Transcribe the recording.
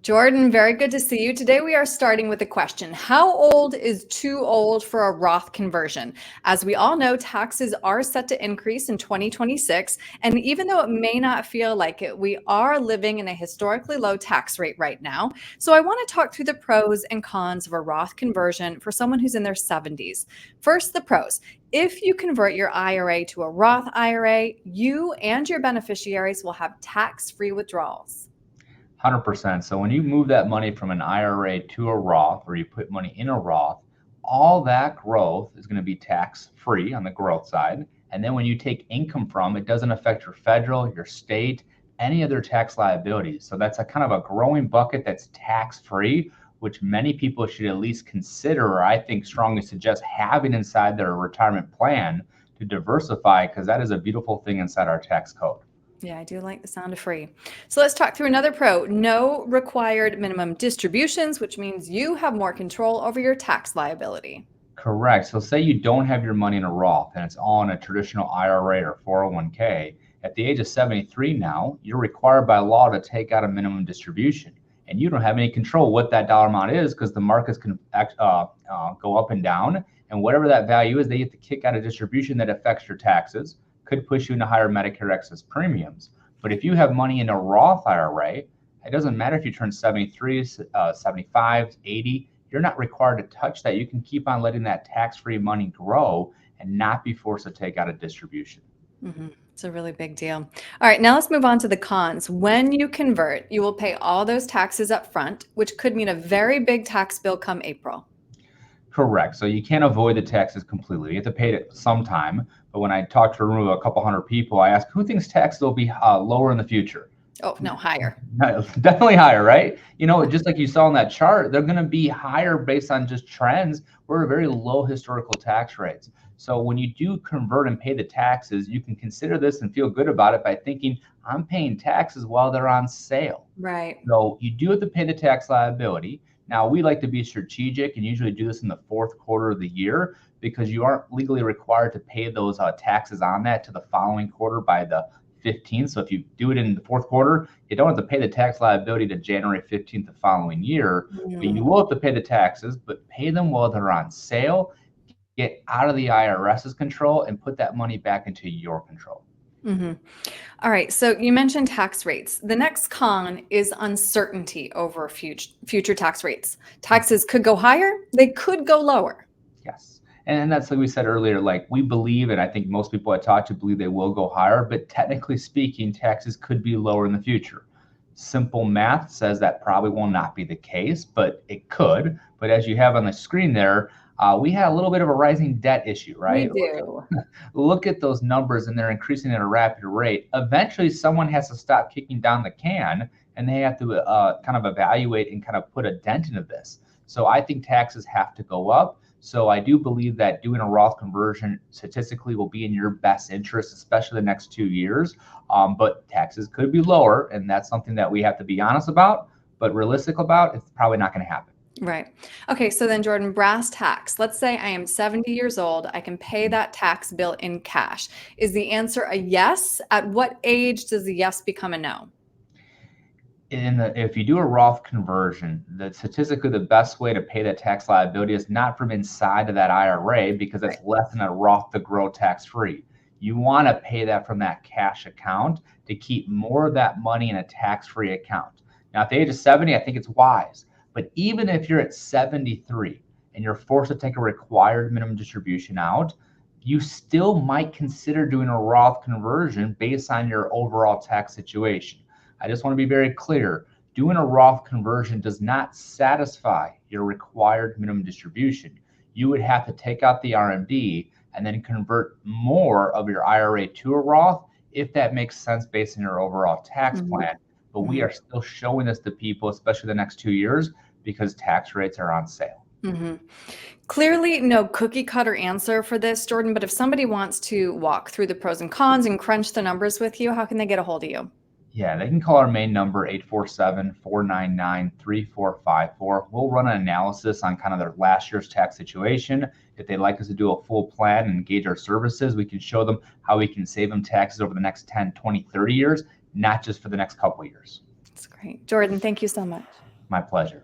Jordan, very good to see you. Today we are starting with a question. How old is too old for a Roth conversion? As we all know, taxes are set to increase in 2026. And even though it may not feel like it, we are living in a historically low tax rate right now. So I want to talk through the pros and cons of a Roth conversion for someone who's in their 70s. First, the pros. If you convert your IRA to a Roth IRA, you and your beneficiaries will have tax-free withdrawals. 100%. So when you move that money from an IRA to a Roth, or you put money in a Roth, all that growth is going to be tax free on the growth side. And then when you take income from, it doesn't affect your federal, your state, any other tax liabilities. So that's a kind of a growing bucket that's tax free, which many people should at least consider, or I think strongly suggest having inside their retirement plan to diversify, because that is a beautiful thing inside our tax code. Yeah, I do like the sound of free. So let's talk through another pro. No required minimum distributions, which means you have more control over your tax liability. Correct. So say you don't have your money in a Roth and it's all in a traditional IRA or 401k. At the age of 73 now, you're required by law to take out a minimum distribution. And you don't have any control what that dollar amount is, because the markets can go up and down. And whatever that value is, they get to kick out a distribution that affects your taxes, could push you into higher Medicare excess premiums. But if you have money in a Roth IRA, it doesn't matter if you turn 73, 75, 80, you're not required to touch that. You can keep on letting that tax-free money grow and not be forced to take out a distribution. It's a really big deal. All right, now let's move on to the cons. When you convert, you will pay all those taxes up front, which could mean a very big tax bill come April. Correct. So you can't avoid the taxes completely. You have to pay it sometime. But when I talk to a room of a couple hundred people, I ask, who thinks taxes will be lower in the future? Oh, no, higher. Definitely higher, right? You know, just like you saw in that chart, they're going to be higher based on just trends. We're at very low historical tax rates. So when you do convert and pay the taxes, you can consider this and feel good about it by thinking, I'm paying taxes while they're on sale. Right. So you do have to pay the tax liability. Now, we like to be strategic and usually do this in the fourth quarter of the year, because you aren't legally required to pay those taxes on that to the following quarter by the 15th. So if you do it in the fourth quarter, you don't have to pay the tax liability to January 15th the following year. But you will have to pay the taxes, but pay them while they're on sale. Get out of the IRS's control and put that money back into your control. All right, so you mentioned tax rates. The next con is uncertainty over future tax rates. Taxes could go higher, they could go lower. Yes. And that's like we said earlier, like we believe, and I think most people I talk to believe they will go higher, but technically speaking, taxes could be lower in the future. Simple math says that probably will not be the case, but it could. But as you have on the screen there, we had a little bit of a rising debt issue, right? We do. Look at those numbers, and they're increasing at a rapid rate. Eventually, someone has to stop kicking down the can, and they have to kind of evaluate and kind of put a dent into this. So I think taxes have to go up. So I do believe that doing a Roth conversion statistically will be in your best interest, especially the next 2 years. But taxes could be lower, and that's something that we have to be honest about, but realistic about. It's probably not going to happen. Right. Okay, so then Jordan, brass tacks. Let's say I am 70 years old. I can pay that tax bill in cash. Is the answer a yes? At what age does the yes become a no? If you do a Roth conversion, statistically the best way to pay that tax liability is not from inside of that IRA, because it's less than a Roth to grow tax free. You want to pay that from that cash account to keep more of that money in a tax free account. Now, at the age of 70, I think it's wise. But even if you're at 73 and you're forced to take a required minimum distribution out, you still might consider doing a Roth conversion based on your overall tax situation. I just want to be very clear. Doing a Roth conversion does not satisfy your required minimum distribution. You would have to take out the RMD and then convert more of your IRA to a Roth, if that makes sense based on your overall tax plan. But we are still showing this to people, especially the next 2 years, because tax rates are on sale. Clearly, no cookie cutter answer for this, Jordan, but if somebody wants to walk through the pros and cons and crunch the numbers with you, how can they get a hold of you? Yeah, they can call our main number, 847-499-3454. We'll run an analysis on kind of their last year's tax situation. If they'd like us to do a full plan and engage our services, we can show them how we can save them taxes over the next 10, 20, 30 years, not just for the next couple of years. That's great. Jordan, thank you so much. My pleasure.